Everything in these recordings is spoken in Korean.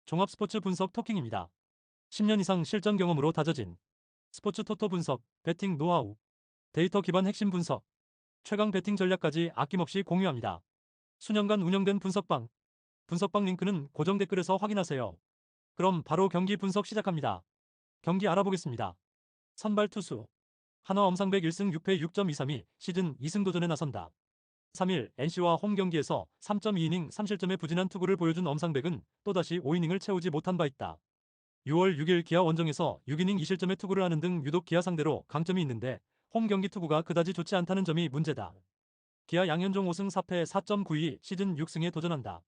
종합스포츠 분석 토킹입니다. 10년 이상 실전 경험으로 다져진 스포츠 토토 분석, 배팅 노하우, 데이터 기반 핵심 분석, 최강 배팅 전략까지 아낌없이 공유합니다. 수년간 운영된 분석방 링크는 고정 댓글에서 확인하세요. 그럼 바로 경기 분석 시작합니다. 경기 알아보겠습니다. 선발 투수 한화 엄상백 1승 6패 6.232 시즌 2승 도전에 나선다. 3일 NC와 홈 경기에서 3.2이닝 3실점의 부진한 투구를 보여준 엄상백은 또다시 5이닝을 채우지 못한 바 있다. 6월 6일 기아 원정에서 6이닝 2실점의 투구를 하는 등 유독 기아 상대로 강점이 있는데 홈 경기 투구가 그다지 좋지 않다는 점이 문제다. 기아 양현종 5승 4패 4.92 시즌 6승에 도전한다.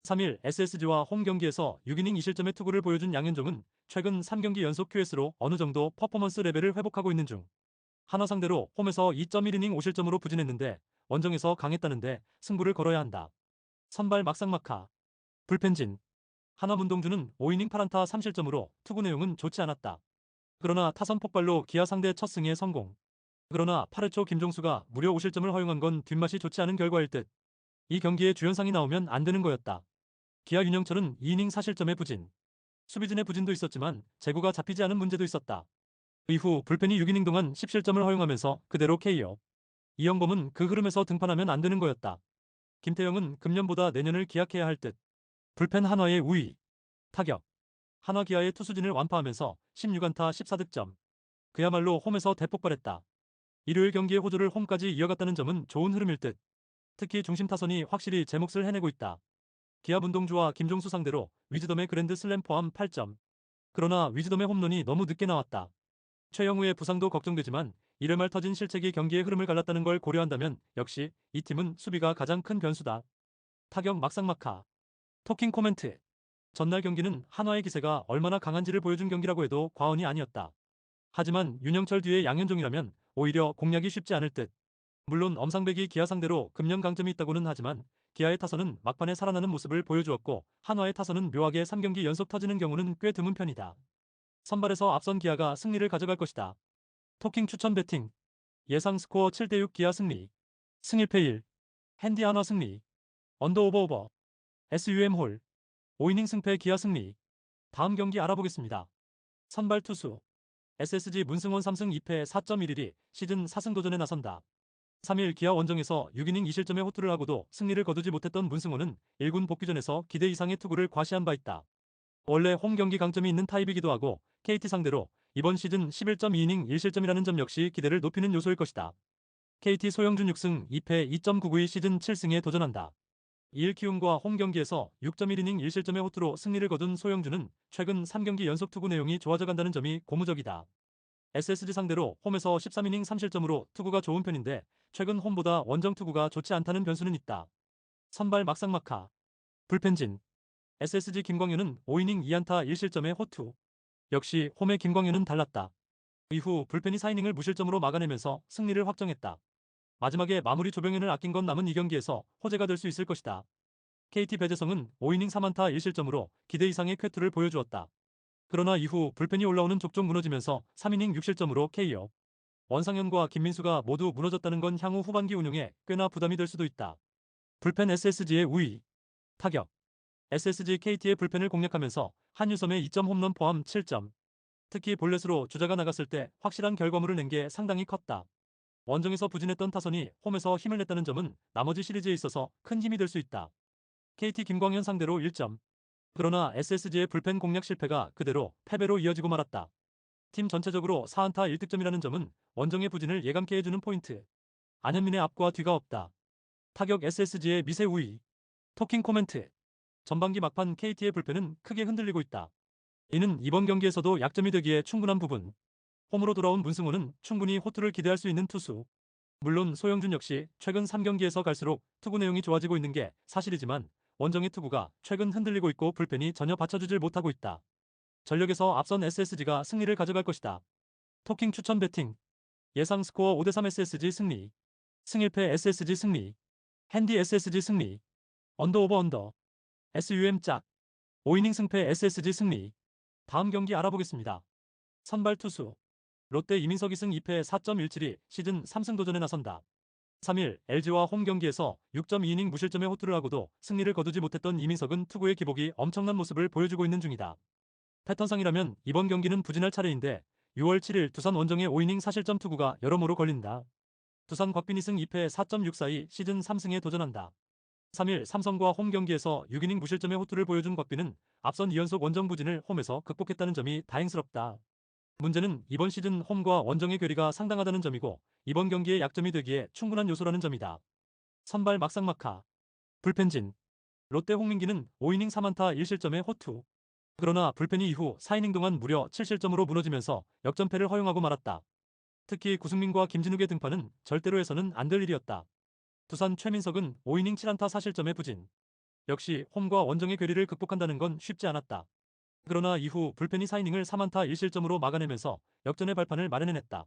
3일 SSG와 홈 경기에서 6이닝 2실점의 투구를 보여준 양현종은 최근 3경기 연속 QS로 어느 정도 퍼포먼스 레벨을 회복하고 있는 중. 한화 상대로 홈에서 2.1이닝 5실점으로 부진했는데 원정에서 강했다는데 승부를 걸어야 한다. 선발 막상막하 불펜진 한화 문동주는 5이닝 8안타 3실점으로 투구 내용은 좋지 않았다. 그러나 타선 폭발로 기아 상대 첫 승에 성공. 그러나 8회 초 김종수가 무려 5실점을 허용한 건 뒷맛이 좋지 않은 결과일 듯. 이 경기에 주연상이 나오면 안 되는 거였다. 기아 윤영철은 2이닝 4실점의 부진. 수비진의 부진도 있었지만 제구가 잡히지 않은 문제도 있었다. 이후 불펜이 6이닝 동안 10실점을 허용하면서 그대로 KO. 이영범은 그 흐름에서 등판하면 안 되는 거였다. 김태형은 금년보다 내년을 기약해야 할 듯. 불펜 한화의 우위. 타격. 한화 기아의 투수진을 완파하면서 16안타 14득점. 그야말로 홈에서 대폭발했다. 일요일 경기의 호조를 홈까지 이어갔다는 점은 좋은 흐름일 듯. 특히 중심 타선이 확실히 제 몫을 해내고 있다. 기아 문동주와 김종수 상대로 위즈덤의 그랜드 슬램 포함 8점. 그러나 위즈덤의 홈런이 너무 늦게 나왔다. 최영우의 부상도 걱정되지만 1회 말 터진 실책이 경기의 흐름을 갈랐다는 걸 고려한다면 역시 이 팀은 수비가 가장 큰 변수다. 타격 막상막하. 토킹 코멘트. 전날 경기는 한화의 기세가 얼마나 강한지를 보여준 경기라고 해도 과언이 아니었다. 하지만 윤영철 뒤에 양현종이라면 오히려 공략이 쉽지 않을 듯. 물론 엄상백이 기아 상대로 금년 강점이 있다고는 하지만 기아의 타선은 막판에 살아나는 모습을 보여주었고 한화의 타선은 묘하게 3경기 연속 터지는 경우는 꽤 드문 편이다. 선발에서 앞선 기아가 승리를 가져갈 것이다. 토킹 추천 배팅. 예상 스코어 7대6 기아 승리. 승 1패 1. 핸디 한화 승리. 언더 오버. SUM 홀. 5이닝 승패 기아 승리. 다음 경기 알아보겠습니다. 선발 투수. SSG 문승원 3승 2패 4.11이 시즌 4승 도전에 나선다. 3일 기아 원정에서 6이닝 2실점의 호투를 하고도 승리를 거두지 못했던 문승원은 1군 복귀전에서 기대 이상의 투구를 과시한 바 있다. 원래 홈 경기 강점이 있는 타입이기도 하고 KT 상대로 이번 시즌 11.2이닝 1실점이라는 점 역시 기대를 높이는 요소일 것이다. KT 소영준 6승 2패 2.992 시즌 7승에 도전한다. 2일 키움과 홈 경기에서 6.1이닝 1실점의 호투로 승리를 거둔 소영준은 최근 3경기 연속 투구 내용이 좋아져 간다는 점이 고무적이다. SSG 상대로 홈에서 13이닝 3실점으로 투구가 좋은 편인데 최근 홈보다 원정 투구가 좋지 않다는 변수는 있다. 선발 막상막하. 불펜진. SSG 김광현은 5이닝 2안타 1실점의 호투. 역시 홈의 김광현은 달랐다. 이후 불펜이 4이닝을 무실점으로 막아내면서 승리를 확정했다. 마지막에 마무리 조병현을 아낀 건 남은 이 경기에서 호재가 될 수 있을 것이다. KT 배재성은 5이닝 3안타 1실점으로 기대 이상의 쾌투를 보여주었다. 그러나 이후 불펜이 올라오는 족족 무너지면서 3이닝 6실점으로 KO. 원상현과 김민수가 모두 무너졌다는 건 향후 후반기 운영에 꽤나 부담이 될 수도 있다. 불펜 SSG의 우위. 타격. SSG KT의 불펜을 공략하면서 한유섬의 2점 홈런 포함 7점. 특히 볼넷으로 주자가 나갔을 때 확실한 결과물을 낸 게 상당히 컸다. 원정에서 부진했던 타선이 홈에서 힘을 냈다는 점은 나머지 시리즈에 있어서 큰 힘이 될 수 있다. KT 김광현 상대로 1점. 그러나 SSG의 불펜 공략 실패가 그대로 패배로 이어지고 말았다. 팀 전체적으로 4안타 1득점이라는 점은 원정의 부진을 예감케 해주는 포인트. 안현민의 앞과 뒤가 없다. 타격 SSG의 미세 우위. 토킹 코멘트. 전반기 막판 KT의 불펜은 크게 흔들리고 있다. 이는 이번 경기에서도 약점이 되기에 충분한 부분. 홈으로 돌아온 문승호는 충분히 호투를 기대할 수 있는 투수. 물론 소영준 역시 최근 3경기에서 갈수록 투구 내용이 좋아지고 있는 게 사실이지만 원정의 투구가 최근 흔들리고 있고 불펜이 전혀 받쳐주질 못하고 있다. 전력에서 앞선 SSG가 승리를 가져갈 것이다. 토킹 추천 배팅. 예상 스코어 5대3 SSG 승리. 승 1패 SSG 승리. 핸디 SSG 승리. 언더 오버 언더. SUM 짝. 5이닝 승패 SSG 승리. 다음 경기 알아보겠습니다. 선발 투수. 롯데 이민석 2승 2패 4.17이 시즌 3승 도전에 나선다. 3일 LG와 홈 경기에서 6.2이닝 무실점의 호투를 하고도 승리를 거두지 못했던 이민석은 투구의 기복이 엄청난 모습을 보여주고 있는 중이다. 패턴상이라면 이번 경기는 부진할 차례인데 6월 7일 두산 원정의 5이닝 사실점 투구가 여러모로 걸린다. 두산 곽빈이 승 2패 4.642 시즌 3승에 도전한다. 3일 삼성과 홈 경기에서 6이닝 무실점의 호투를 보여준 곽빈은 앞선 2연속 원정 부진을 홈에서 극복했다는 점이 다행스럽다. 문제는 이번 시즌 홈과 원정의 괴리가 상당하다는 점이고 이번 경기의 약점이 되기에 충분한 요소라는 점이다. 선발 막상막하 불펜진 롯데 홍민기는 5이닝 4안타 1실점의 호투. 그러나 불펜이 이후 4이닝 동안 무려 7실점으로 무너지면서 역전패를 허용하고 말았다. 특히 구승민과 김진욱의 등판은 절대로 해서는 안 될 일이었다. 두산 최민석은 5이닝 7안타 4실점의 부진. 역시 홈과 원정의 괴리를 극복한다는 건 쉽지 않았다. 그러나 이후 불펜이 4이닝을 3안타 1실점으로 막아내면서 역전의 발판을 마련해냈다.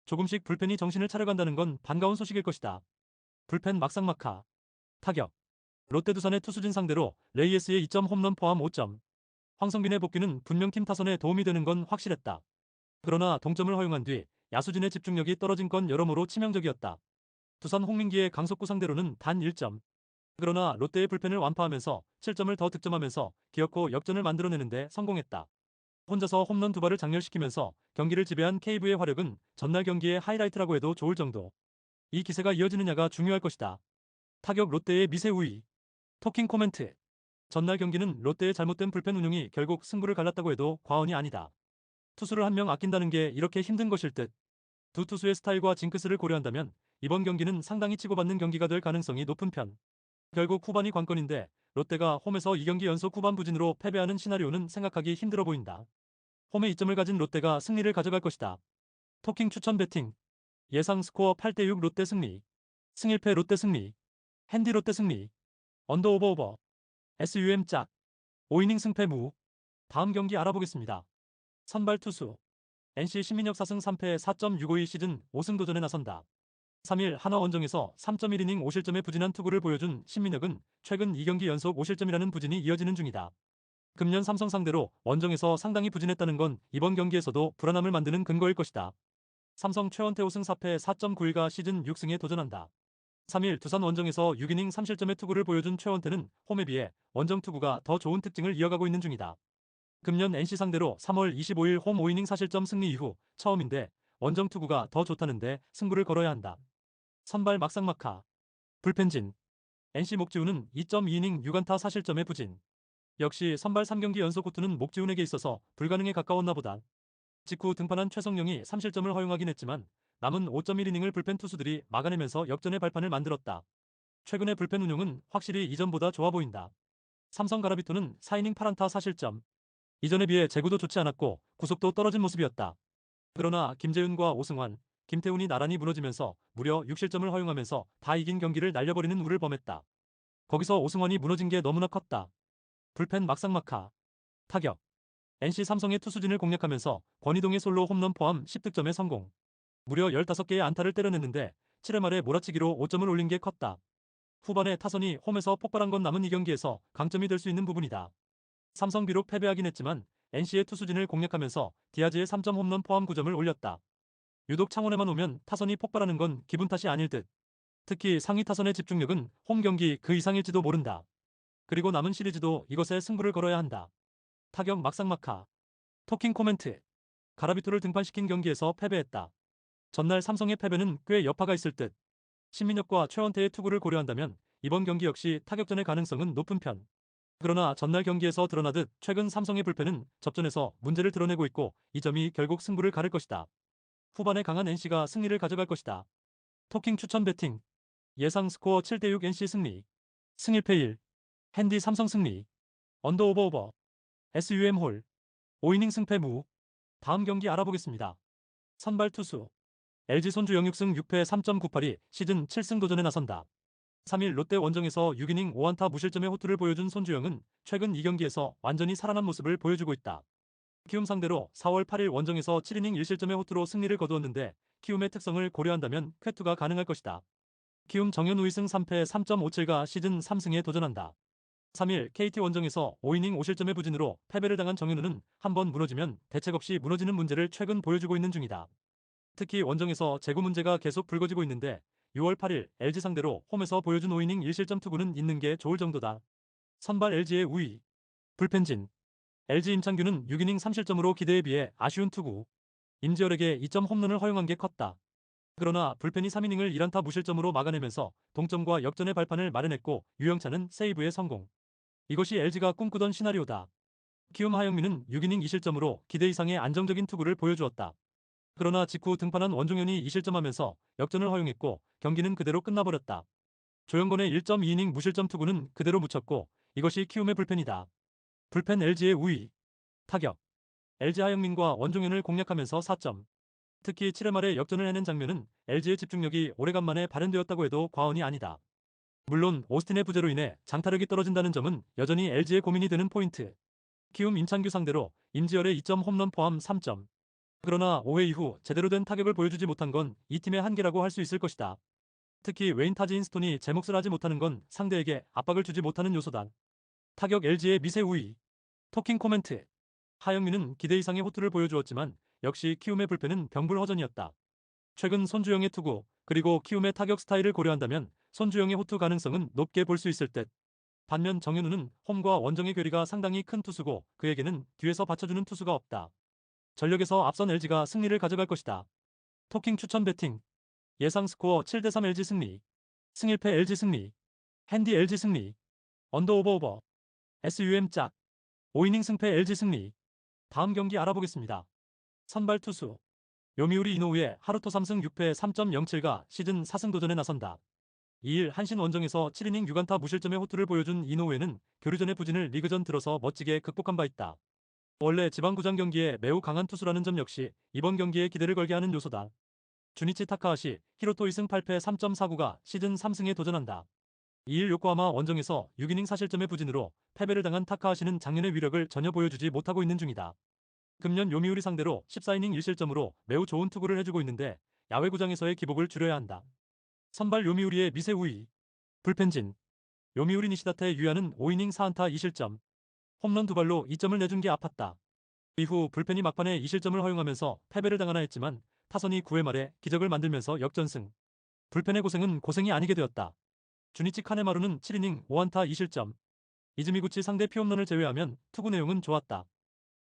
조금씩 불펜이 정신을 차려간다는 건 반가운 소식일 것이다. 불펜 막상막하 타격 롯데 두산의 투수진 상대로 레이에스의 2점 홈런 포함 5점. 황성빈의 복귀는 분명 팀 타선에 도움이 되는 건 확실했다. 그러나 동점을 허용한 뒤 야수진의 집중력이 떨어진 건 여러모로 치명적이었다. 두산 홍민기의 강속구 상대로는 단 1점. 그러나 롯데의 불펜을 완파하면서 7점을 더 득점하면서 기어코 역전을 만들어내는데 성공했다. 혼자서 홈런 2발을 장렬시키면서 경기를 지배한 KV의 화력은 전날 경기의 하이라이트라고 해도 좋을 정도. 이 기세가 이어지느냐가 중요할 것이다. 타격 롯데의 미세 우위. 토킹 코멘트. 전날 경기는 롯데의 잘못된 불펜 운용이 결국 승부를 갈랐다고 해도 과언이 아니다. 투수를 한 명 아낀다는 게 이렇게 힘든 것일 듯. 두 투수의 스타일과 징크스를 고려한다면 이번 경기는 상당히 치고받는 경기가 될 가능성이 높은 편. 결국 후반이 관건인데 롯데가 홈에서 2경기 연속 후반 부진으로 패배하는 시나리오는 생각하기 힘들어 보인다. 홈에 이점을 가진 롯데가 승리를 가져갈 것이다. 토킹 추천 배팅. 예상 스코어 8대6 롯데 승리. 승일패 롯데 승리. 핸디 롯데 승리. 언더 오버 오버. SUM 짝. 5이닝 승패 무. 다음 경기 알아보겠습니다. 선발 투수. NC 신민혁 4승 3패 4.652 시즌 5승 도전에 나선다. 3일 한화 원정에서 3.1이닝 5실점의 부진한 투구를 보여준 신민혁은 최근 2경기 연속 5실점이라는 부진이 이어지는 중이다. 금년 삼성 상대로 원정에서 상당히 부진했다는 건 이번 경기에서도 불안함을 만드는 근거일 것이다. 삼성 최원태 5승 4패 4.91가 시즌 6승에 도전한다. 3일 두산 원정에서 6이닝 3실점의 투구를 보여준 최원태는 홈에 비해 원정 투구가 더 좋은 특징을 이어가고 있는 중이다. 금년 NC 상대로 3월 25일 홈 5이닝 4실점 승리 이후 처음인데 원정 투구가 더 좋다는데 승부를 걸어야 한다. 선발 막상막하 불펜진 NC 목지훈은 2.2이닝 6안타 4실점의 부진. 역시 선발 3경기 연속 호투는 목지훈에게 있어서 불가능에 가까웠나 보다. 직후 등판한 최성용이 3실점을 허용하긴 했지만 남은 5.1이닝을 불펜 투수들이 막아내면서 역전의 발판을 만들었다. 최근의 불펜 운용은 확실히 이전보다 좋아 보인다. 삼성 가라비토는 4이닝 8안타 4실점. 이전에 비해 제구도 좋지 않았고 구속도 떨어진 모습이었다. 그러나 김재윤과 오승환, 김태훈이 나란히 무너지면서 무려 6실점을 허용하면서 다 이긴 경기를 날려버리는 우를 범했다. 거기서 오승환이 무너진 게 너무나 컸다. 불펜 막상막하 타격 NC 삼성의 투수진을 공략하면서 권희동의 솔로 홈런 포함 10득점에 성공. 무려 15개의 안타를 때려냈는데 7회 말에 몰아치기로 5점을 올린 게 컸다. 후반에 타선이 홈에서 폭발한 건 남은 이 경기에서 강점이 될 수 있는 부분이다. 삼성 비록 패배하긴 했지만 NC의 투수진을 공략하면서 디아즈의 3점 홈런 포함 9점을 올렸다. 유독 창원에만 오면 타선이 폭발하는 건 기분 탓이 아닐 듯. 특히 상위 타선의 집중력은 홈 경기 그 이상일지도 모른다. 그리고 남은 시리즈도 이것에 승부를 걸어야 한다. 타격 막상막하 토킹 코멘트. 가라비토를 등판시킨 경기에서 패배했다. 전날 삼성의 패배는 꽤 여파가 있을 듯. 신민혁과 최원태의 투구를 고려한다면 이번 경기 역시 타격전의 가능성은 높은 편. 그러나 전날 경기에서 드러나듯 최근 삼성의 불펜은 접전에서 문제를 드러내고 있고 이 점이 결국 승부를 가를 것이다. 후반에 강한 NC가 승리를 가져갈 것이다. 토킹 추천 배팅. 예상 스코어 7대6 NC 승리. 승일패 1. 핸디 삼성 승리. 언더 오버 오버. SUM 홀. 5이닝 승패 무. 다음 경기 알아보겠습니다. 선발 투수. LG 손주 영육승 6패 3.98이 시즌 7승 도전에 나선다. 3일 롯데 원정에서 6이닝 5안타 무실점의 호투를 보여준 손주영은 최근 2경기에서 완전히 살아난 모습을 보여주고 있다. 키움 상대로 4월 8일 원정에서 7이닝 1실점의 호투로 승리를 거두었는데 키움의 특성을 고려한다면 쾌투가 가능할 것이다. 키움 정현 우이승 3패 3.57가 시즌 3승에 도전한다. 3일 KT 원정에서 5이닝 5실점의 부진으로 패배를 당한 정현우는 한번 무너지면 대책 없이 무너지는 문제를 최근 보여주고 있는 중이다. 특히 원정에서 제구 문제가 계속 불거지고 있는데 6월 8일 LG 상대로 홈에서 보여준 5이닝 1실점 투구는 있는 게 좋을 정도다. 선발 LG의 우위. 불펜진. LG 임창규는 6이닝 3실점으로 기대에 비해 아쉬운 투구. 임지열에게 2점 홈런을 허용한 게 컸다. 그러나 불펜이 3이닝을 1안타 무실점으로 막아내면서 동점과 역전의 발판을 마련했고 유영찬은 세이브에 성공. 이것이 LG가 꿈꾸던 시나리오다. 키움 하영민은 6이닝 2실점으로 기대 이상의 안정적인 투구를 보여주었다. 그러나 직후 등판한 원종현이 2실점하면서 역전을 허용했고 경기는 그대로 끝나버렸다. 조영건의 1.2이닝 무실점 투구는 그대로 묻혔고 이것이 키움의 불펜이다. 불펜 LG의 우위. 타격. LG 하영민과 원종현을 공략하면서 4점. 특히 7회 말에 역전을 해낸 장면은 LG의 집중력이 오래간만에 발현되었다고 해도 과언이 아니다. 물론 오스틴의 부재로 인해 장타력이 떨어진다는 점은 여전히 LG의 고민이 되는 포인트. 키움 임창규 상대로 임지열의 2점 홈런 포함 3점. 그러나 5회 이후 제대로 된 타격을 보여주지 못한 건 이 팀의 한계라고 할 수 있을 것이다. 특히 웨인 타지인 스톤이 제 몫을 하지 못하는 건 상대에게 압박을 주지 못하는 요소다. 타격 LG의 미세 우위. 토킹 코멘트. 하영민은 기대 이상의 호투를 보여주었지만 역시 키움의 불펜은 병불허전이었다. 최근 손주영의 투구 그리고 키움의 타격 스타일을 고려한다면 손주영의 호투 가능성은 높게 볼 수 있을 듯. 반면 정현우는 홈과 원정의 괴리가 상당히 큰 투수고 그에게는 뒤에서 받쳐주는 투수가 없다. 전력에서 앞선 LG가 승리를 가져갈 것이다. 토킹 추천 배팅. 예상 스코어 7대3 LG 승리. 승일패 LG 승리. 핸디 LG 승리. 언더 오버 오버. SUM 짝. 5이닝 승패 LG 승리. 다음 경기 알아보겠습니다. 선발 투수. 요미우리 이노우의 하루토 3승 6패 3.07가 시즌 4승 도전에 나선다. 2일 한신 원정에서 7이닝 6안타 무실점의 호투를 보여준 이노우에는 교류전의 부진을 리그전 들어서 멋지게 극복한 바 있다. 원래 지방구장 경기에 매우 강한 투수라는 점 역시 이번 경기에 기대를 걸게 하는 요소다. 주니치 타카하시, 히로토 2승 8패 3.49가 시즌 3승에 도전한다. 2일 요코하마 원정에서 6이닝 4실점의 부진으로 패배를 당한 타카하시는 작년의 위력을 전혀 보여주지 못하고 있는 중이다. 금년 요미우리 상대로 14이닝 1실점으로 매우 좋은 투구를 해주고 있는데 야외구장에서의 기복을 줄여야 한다. 선발 요미우리의 미세 우위. 불펜진. 요미우리 니시다타의 유야는 5이닝 4안타 2실점. 홈런 2발로 2점을 내준 게 아팠다. 이후 불펜이 막판에 2실점을 허용하면서 패배를 당하나 했지만 타선이 9회 말에 기적을 만들면서 역전승. 불펜의 고생은 고생이 아니게 되었다. 주니치 카네마루는 7이닝 5안타 2실점. 이즈미구치 상대 피홈런을 제외하면 투구 내용은 좋았다.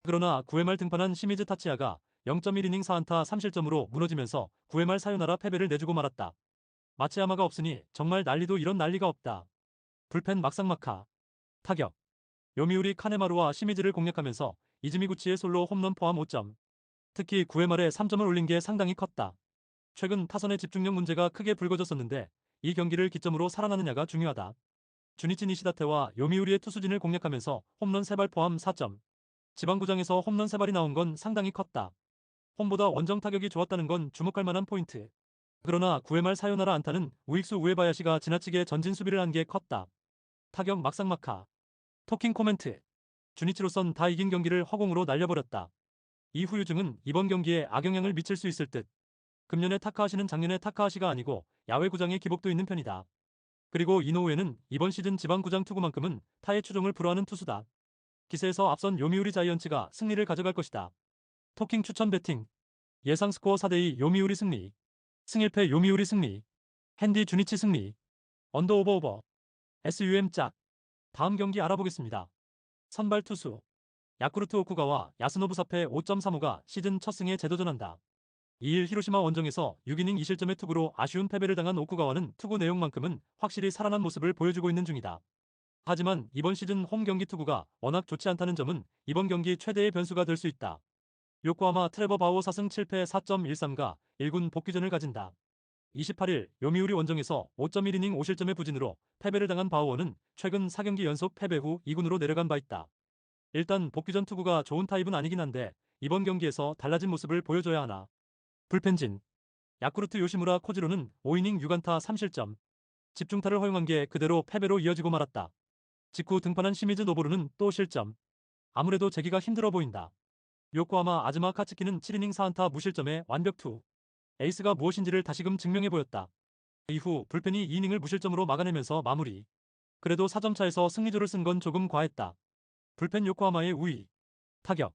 그러나 9회 말 등판한 시미즈 타치야가 0.1이닝 4안타 3실점으로 무너지면서 9회 말 사요나라 패배를 내주고 말았다. 마츠야마가 없으니 정말 난리도 이런 난리가 없다. 불펜 막상막하. 타격. 요미우리 카네마루와 시미즈를 공략하면서 이즈미구치의 솔로 홈런 포함 5점. 특히 9회 말에 3점을 올린 게 상당히 컸다. 최근 타선의 집중력 문제가 크게 불거졌었는데 이 경기를 기점으로 살아나느냐가 중요하다. 주니치 니시다테와 요미우리의 투수진을 공략하면서 홈런 3발 포함 4점. 지방구장에서 홈런 3발이 나온 건 상당히 컸다. 홈보다 원정 타격이 좋았다는 건 주목할 만한 포인트. 그러나 9회 말 사요나라 안타는 우익수 우에바야시가 지나치게 전진 수비를 한 게 컸다. 타격 막상막하. 토킹 코멘트. 주니치로선 다 이긴 경기를 허공으로 날려버렸다. 이 후유증은 이번 경기에 악영향을 미칠 수 있을 듯. 금년의 타카하시는 작년의 타카하시가 아니고 야외구장의 기복도 있는 편이다. 그리고 이노우에는 이번 시즌 지방구장 투구만큼은 타의 추종을 불허하는 투수다. 기세에서 앞선 요미우리 자이언츠가 승리를 가져갈 것이다. 토킹 추천 배팅. 예상 스코어 4대2 요미우리 승리. 승일패 요미우리 승리. 핸디 주니치 승리. 언더 오버 오버. SUM 짝. 다음 경기 알아보겠습니다. 선발 투수. 야쿠르트 오쿠가와 야스노부 사페 5.35가 시즌 첫 승에 재도전한다. 2일 히로시마 원정에서 6이닝 2실점의 투구로 아쉬운 패배를 당한 오쿠가와는 투구 내용만큼은 확실히 살아난 모습을 보여주고 있는 중이다. 하지만 이번 시즌 홈 경기 투구가 워낙 좋지 않다는 점은 이번 경기 최대의 변수가 될 수 있다. 요코하마 트레버 바오 4승 7패 4.13가 1군 복귀전을 가진다. 28일 요미우리 원정에서 5.1이닝 5실점의 부진으로 패배를 당한 바오어는 최근 4경기 연속 패배 후 2군으로 내려간 바 있다. 일단 복귀전 투구가 좋은 타입은 아니긴 한데 이번 경기에서 달라진 모습을 보여줘야 하나. 불펜진. 야쿠르트 요시무라 코지로는 5이닝 6안타 3실점. 집중타를 허용한 게 그대로 패배로 이어지고 말았다. 직후 등판한 시미즈 노보루는 또 실점. 아무래도 재기가 힘들어 보인다. 요코하마 아즈마 카츠키는 7이닝 4안타 무실점의 완벽 투. 에이스가 무엇인지를 다시금 증명해 보였다. 이후 불펜이 2이닝을 무실점으로 막아내면서 마무리. 그래도 4점 차에서 승리조를 쓴 건 조금 과했다. 불펜 요코하마의 우위. 타격.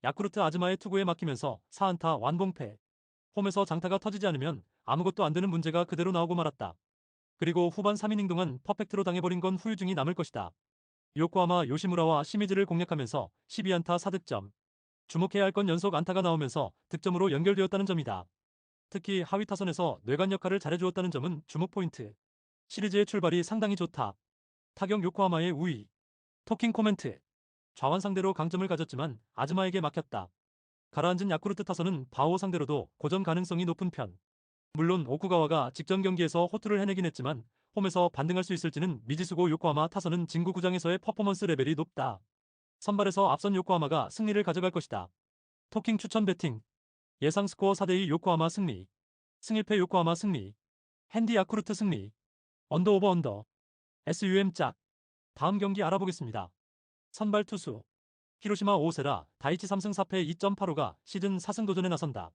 야쿠르트 아즈마의 투구에 맡기면서 4안타 완봉패. 홈에서 장타가 터지지 않으면 아무것도 안 되는 문제가 그대로 나오고 말았다. 그리고 후반 3이닝 동안 퍼펙트로 당해버린 건 후유증이 남을 것이다. 요코하마 요시무라와 시미즈를 공략하면서 12안타 4득점. 주목해야 할 건 연속 안타가 나오면서 득점으로 연결되었다는 점이다. 특히 하위 타선에서 뇌관 역할을 잘해주었다는 점은 주목 포인트. 시리즈의 출발이 상당히 좋다. 타격 요코하마의 우위. 토킹 코멘트. 좌완 상대로 강점을 가졌지만 아즈마에게 막혔다. 가라앉은 야쿠르트 타선은 바오 상대로도 고전 가능성이 높은 편. 물론 오쿠가와가 직전 경기에서 호투를 해내긴 했지만 홈에서 반등할 수 있을지는 미지수고 요코하마 타선은 진구 구장에서의 퍼포먼스 레벨이 높다. 선발에서 앞선 요코하마가 승리를 가져갈 것이다. 토킹 추천 배팅. 예상 스코어 4대2 요코하마 승리. 승일패 요코하마 승리. 핸디 야쿠르트 승리. 언더 오버 언더. SUM 짝. 다음 경기 알아보겠습니다. 선발 투수. 히로시마 오세라 다이치 3승 4패 2.85가 시즌 4승 도전에 나선다.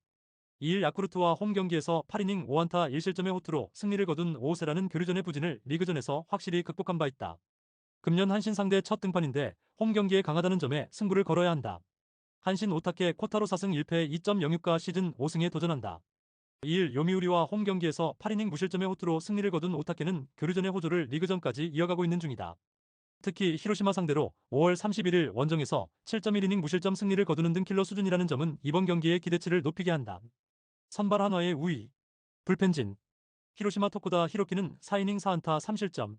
2일 야쿠르트와 홈 경기에서 8이닝 5안타 1실점의 호투로 승리를 거둔 오세라는 교류전의 부진을 리그전에서 확실히 극복한 바 있다. 금년 한신 상대 첫 등판인데 홈 경기에 강하다는 점에 승부를 걸어야 한다. 한신 오타케 코타로 4승 1패 2.06가 시즌 5승에 도전한다. 2일 요미우리와 홈 경기에서 8이닝 무실점의 호투로 승리를 거둔 오타케는 교류전의 호조를 리그전까지 이어가고 있는 중이다. 특히 히로시마 상대로 5월 31일 원정에서 7.1이닝 무실점 승리를 거두는 등 킬러 수준이라는 점은 이번 경기의 기대치를 높이게 한다. 선발 한화의 우위. 불펜진. 히로시마 토쿠다 히로키는 4이닝 4안타 3실점.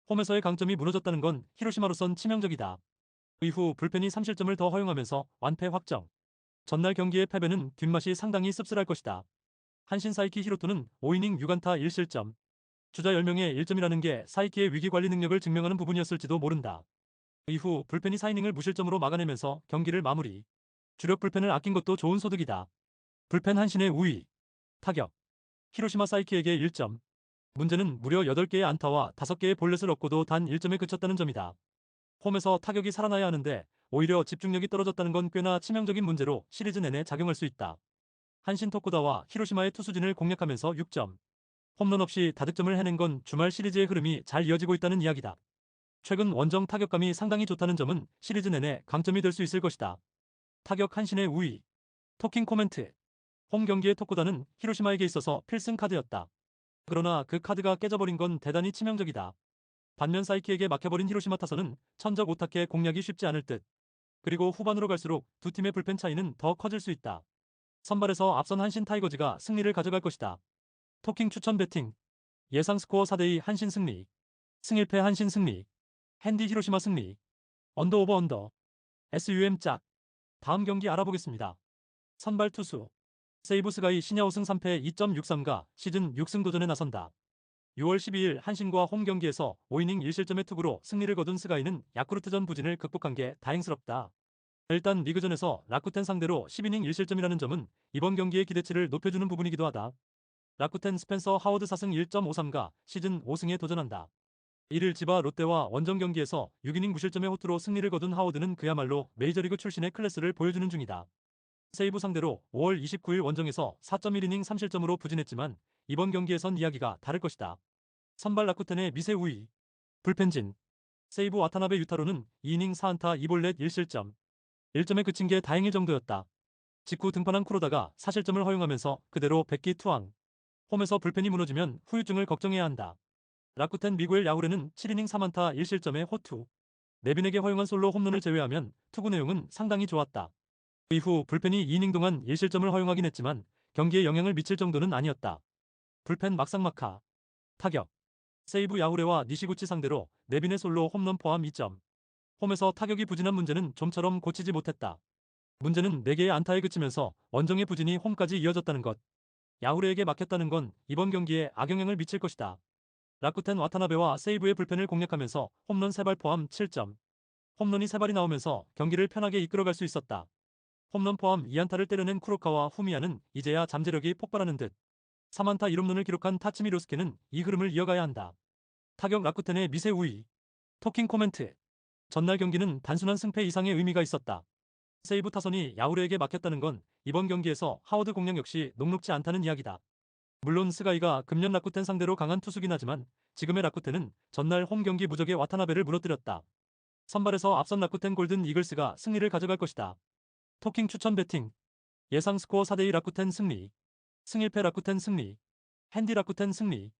홈에서의 강점이 무너졌다는 건 히로시마로선 치명적이다. 이후 불펜이 3실점을 더 허용하면서 완패 확정. 전날 경기의 패배는 뒷맛이 상당히 씁쓸할 것이다. 한신 사이키 히로토는 5이닝 6안타 1실점. 주자 10명에 1점이라는 게 사이키의 위기 관리 능력을 증명하는 부분이었을지도 모른다. 이후 불펜이 4이닝을 무실점으로 막아내면서 경기를 마무리. 주력 불펜을 아낀 것도 좋은 소득이다. 불펜 한신의 우위. 타격. 히로시마 사이키에게 1점. 문제는 무려 8개의 안타와 5개의 볼넷을 얻고도 단 1점에 그쳤다는 점이다. 홈에서 타격이 살아나야 하는데 오히려 집중력이 떨어졌다는 건 꽤나 치명적인 문제로 시리즈 내내 작용할 수 있다. 한신 토쿠다와 히로시마의 투수진을 공략하면서 6점. 홈런 없이 다득점을 해낸 건 주말 시리즈의 흐름이 잘 이어지고 있다는 이야기다. 최근 원정 타격감이 상당히 좋다는 점은 시리즈 내내 강점이 될 수 있을 것이다. 타격 한신의 우위. 토킹 코멘트. 홈 경기의 토쿠다는 히로시마에게 있어서 필승 카드였다. 그러나 그 카드가 깨져버린 건 대단히 치명적이다. 반면 사이키에게 막혀버린 히로시마 타선은 천적 오타케 공략이 쉽지 않을 듯. 그리고 후반으로 갈수록 두 팀의 불펜 차이는 더 커질 수 있다. 선발에서 앞선 한신 타이거즈가 승리를 가져갈 것이다. 토킹 추천 배팅. 예상 스코어 4대2 한신 승리. 승일패 한신 승리. 핸디 히로시마 승리. 언더 오버 언더. SUM 짝. 다음 경기 알아보겠습니다. 선발 투수. 세이브 스가이 신야 5승 3패 2.63가 시즌 6승 도전에 나선다. 6월 12일 한신과 홈 경기에서 5이닝 1실점의 투구로 승리를 거둔 스가이는 야쿠르트전 부진을 극복한 게 다행스럽다. 일단 리그전에서 라쿠텐 상대로 10이닝 1실점이라는 점은 이번 경기의 기대치를 높여주는 부분이기도 하다. 라쿠텐 스펜서 하워드 4승 1.53가 시즌 5승에 도전한다. 1일 지바 롯데와 원정 경기에서 6이닝 무실점의 호투로 승리를 거둔 하워드는 그야말로 메이저리그 출신의 클래스를 보여주는 중이다. 세이브 상대로 5월 29일 원정에서 4.1이닝 3실점으로 부진했지만 이번 경기에선 이야기가 다를 것이다. 선발 라쿠텐의 미세 우위. 불펜진. 세이브 와타나베 유타로는 2이닝 4안타 2볼넷 1실점. 1점에 그친 게 다행일 정도였다. 직후 등판한 쿠로다가 4실점을 허용하면서 그대로 백기 투항. 홈에서 불펜이 무너지면 후유증을 걱정해야 한다. 라쿠텐 미구엘 야후레는 7이닝 3안타 1실점의 호투. 네빈에게 허용한 솔로 홈런을 제외하면 투구 내용은 상당히 좋았다. 이후 불펜이 2이닝 동안 1실점을 허용하긴 했지만 경기에 영향을 미칠 정도는 아니었다. 불펜 막상막하. 타격. 세이브 야후레와 니시구치 상대로 네빈의 솔로 홈런 포함 2점. 홈에서 타격이 부진한 문제는 좀처럼 고치지 못했다. 문제는 4개의 안타에 그치면서 원정의 부진이 홈까지 이어졌다는 것. 야후레에게 막혔다는 건 이번 경기에 악영향을 미칠 것이다. 라쿠텐 와타나베와 세이브의 불펜을 공략하면서 홈런 3발 포함 7점. 홈런이 3발이 나오면서 경기를 편하게 이끌어갈 수 있었다. 홈런 포함 2안타를 때려낸 쿠로카와 후미야는 이제야 잠재력이 폭발하는 듯. 3안타 1홈런을 기록한 타츠미 료스케는 이 흐름을 이어가야 한다. 타격 라쿠텐의 미세 우위. 토킹 코멘트. 전날 경기는 단순한 승패 이상의 의미가 있었다. 세이브 타선이 야후레에게 막혔다는 건 이번 경기에서 하워드 공략 역시 녹록지 않다는 이야기다. 물론 스가이가 금년 라쿠텐 상대로 강한 투수긴 하지만 지금의 라쿠텐은 전날 홈 경기 무적의 와타나베를 무너뜨렸다. 선발에서 앞선 라쿠텐 골든 이글스가 승리를 가져갈 것이다. 토킹 추천 배팅. 예상 스코어 4대2 라쿠텐 승리. 승일패 라쿠텐 승리. 핸디 라쿠텐 승리.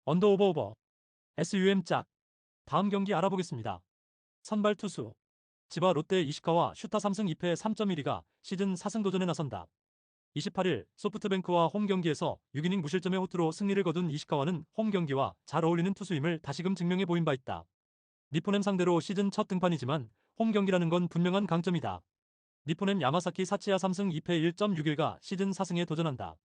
언더 오버 오버. SUM 짝. 다음 경기 알아보겠습니다. 선발 투수. 지바 롯데 이시카와 슈타 3승 2패 3.12가 시즌 4승 도전에 나선다. 28일 소프트뱅크와 홈 경기에서 6이닝 무실점의 호투로 승리를 거둔 이시카와는 홈 경기와 잘 어울리는 투수임을 다시금 증명해 보인 바 있다. 니포넴 상대로 시즌 첫 등판이지만 홈 경기라는 건 분명한 강점이다. 니포넴 야마사키 사치야 3승 2패 1.61가 시즌 4승에 도전한다.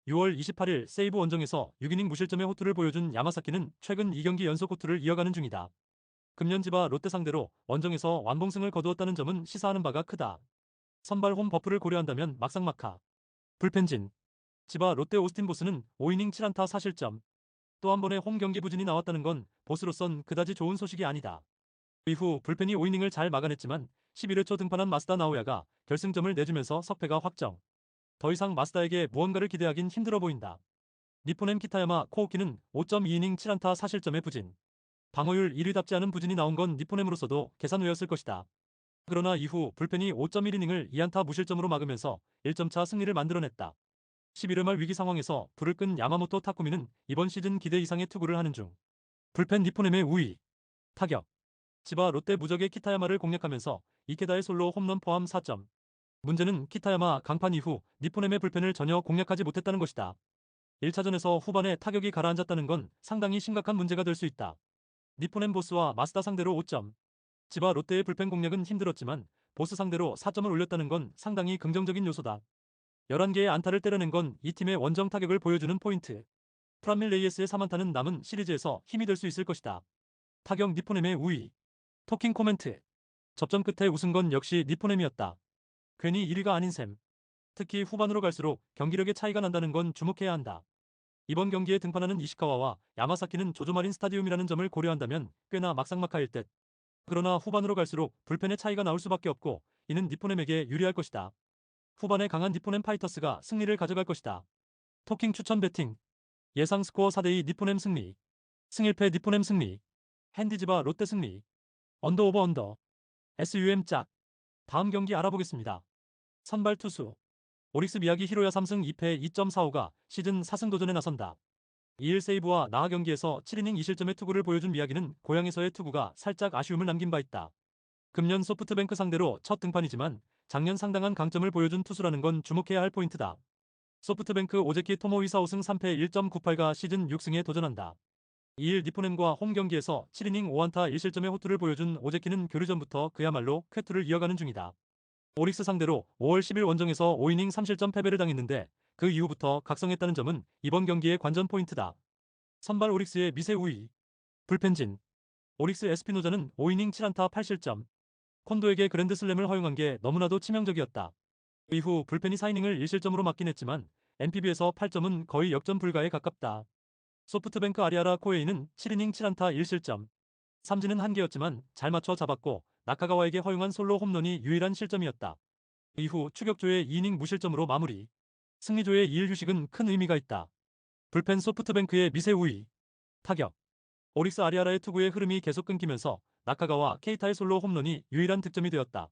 6월 28일 세이브 원정에서 6이닝 무실점의 호투를 보여준 야마사키는 최근 2경기 연속 호투를 이어가는 중이다. 금년 지바 롯데 상대로 원정에서 완봉승을 거두었다는 점은 시사하는 바가 크다. 선발 홈 버프를 고려한다면 막상막하. 불펜진. 지바 롯데 오스틴 보스는 5이닝 7안타 4실점. 또 한 번의 홈 경기 부진이 나왔다는 건 보스로선 그다지 좋은 소식이 아니다. 이후 불펜이 5이닝을 잘 막아냈지만 11회 초 등판한 마스다 나오야가 결승점을 내주면서 석패가 확정. 더 이상 마스다에게 무언가를 기대하긴 힘들어 보인다. 니포넴 키타야마 코오키는 5.2이닝 7안타 4실점의 부진. 방어율 1위답지 않은 부진이 나온 건 니포넴으로서도 계산 외였을 것이다. 그러나 이후 불펜이 5.1이닝을 2안타 무실점으로 막으면서 1점차 승리를 만들어냈다. 11회 말 위기 상황에서 불을 끈 야마모토 타쿠미는 이번 시즌 기대 이상의 투구를 하는 중. 불펜 니포넴의 우위. 타격. 지바 롯데 무적의 키타야마를 공략하면서 이케다의 솔로 홈런 포함 4점. 문제는 키타야마 강판 이후 니포넴의 불펜을 전혀 공략하지 못했다는 것이다. 1차전에서 후반에 타격이 가라앉았다는 건 상당히 심각한 문제가 될 수 있다. 니포넴 보스와 마스다 상대로 5점. 지바 롯데의 불펜 공략은 힘들었지만 보스 상대로 4점을 올렸다는 건 상당히 긍정적인 요소다. 11개의 안타를 때려낸 건 이 팀의 원정 타격을 보여주는 포인트. 프란밀 레이에스의 3안타는 남은 시리즈에서 힘이 될 수 있을 것이다. 타격 니포넴의 우위. 토킹 코멘트. 접전 끝에 우승 건 역시 니포넴이었다. 괜히 1위가 아닌 셈. 특히 후반으로 갈수록 경기력의 차이가 난다는 건 주목해야 한다. 이번 경기에 등판하는 이시카와와 야마사키는 조조마린 스타디움이라는 점을 고려한다면 꽤나 막상막하일 듯. 그러나 후반으로 갈수록 불펜의 차이가 나올 수밖에 없고 이는 니포넴에게 유리할 것이다. 후반에 강한 니포넴 파이터스가 승리를 가져갈 것이다. 토킹 추천 배팅. 예상 스코어 4대2 니포넴 승리. 승1패 니포넴 승리. 핸디지바 롯데 승리. 언더 오버 언더. SUM 짝. 다음 경기 알아보겠습니다. 선발 투수. 오릭스 미야기 히로야 3승 2패 2.45가 시즌 4승 도전에 나선다. 2일 세이브와 나하 경기에서 7이닝 2실점의 투구를 보여준 미야기는 고향에서의 투구가 살짝 아쉬움을 남긴 바 있다. 금년 소프트뱅크 상대로 첫 등판이지만 작년 상당한 강점을 보여준 투수라는 건 주목해야 할 포인트다. 소프트뱅크 오제키 토모이사 5승 3패 1.98가 시즌 6승에 도전한다. 2일 니포넴과 홈 경기에서 7이닝 5안타 1실점의 호투를 보여준 오제키는 교류전부터 그야말로 쾌투를 이어가는 중이다. 오릭스 상대로 5월 10일 원정에서 5이닝 3실점 패배를 당했는데 그 이후부터 각성했다는 점은 이번 경기의 관전 포인트다. 선발 오릭스의 미세 우위. 불펜진. 오릭스 에스피노자는 5이닝 7안타 8실점. 콘도에게 그랜드슬램을 허용한 게 너무나도 치명적이었다. 이후 불펜이 4이닝을 1실점으로 막긴 했지만 NPB에서 8점은 거의 역전 불가에 가깝다. 소프트뱅크 아리아라 코에이는 7이닝 7안타 1실점. 삼진은 1개였지만 잘 맞춰 잡았고 나카가와에게 허용한 솔로 홈런이 유일한 실점이었다. 이후 추격조의 2이닝 무실점으로 마무리. 승리조의 2일 휴식은 큰 의미가 있다. 불펜 소프트뱅크의 미세 우위. 타격. 오릭스 아리아라의 투구의 흐름이 계속 끊기면서 나카가와 케이타의 솔로 홈런이 유일한 득점이 되었다.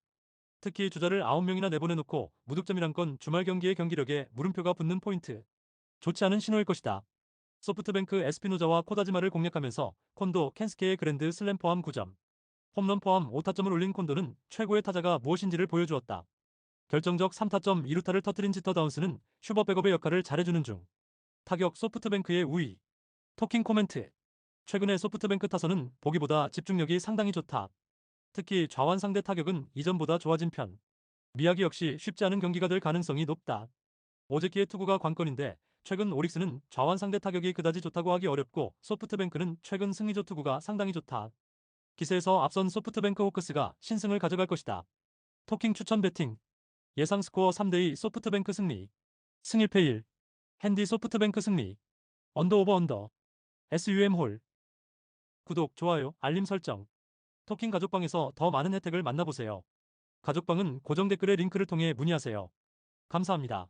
특히 주자를 9명이나 내보내놓고 무득점이란 건 주말 경기의 경기력에 물음표가 붙는 포인트. 좋지 않은 신호일 것이다. 소프트뱅크 에스피노자와 코다지마를 공략하면서 콘도, 켄스케의 그랜드 슬램 포함 9점. 홈런 포함 5타점을 올린 콘도는 최고의 타자가 무엇인지를 보여주었다. 결정적 3타점 2루타를 터뜨린 지터 다운스는 슈퍼 백업의 역할을 잘해주는 중. 타격 소프트뱅크의 우위. 토킹 코멘트. 최근에 소프트뱅크 타선은 보기보다 집중력이 상당히 좋다. 특히 좌완 상대 타격은 이전보다 좋아진 편. 미야기 역시 쉽지 않은 경기가 될 가능성이 높다. 오제키의 투구가 관건인데 최근 오릭스는 좌완 상대 타격이 그다지 좋다고 하기 어렵고 소프트뱅크는 최근 승리조 투구가 상당히 좋다. 기세에서 앞선 소프트뱅크 호크스가 신승을 가져갈 것이다. 토킹 추천 배팅. 예상 스코어 3대2 소프트뱅크 승리. 승1패 1. 핸디 소프트뱅크 승리. 언더 오버 언더. SUM 홀. 구독, 좋아요, 알림 설정. 토킹 가족방에서 더 많은 혜택을 만나보세요. 가족방은 고정 댓글의 링크를 통해 문의하세요. 감사합니다.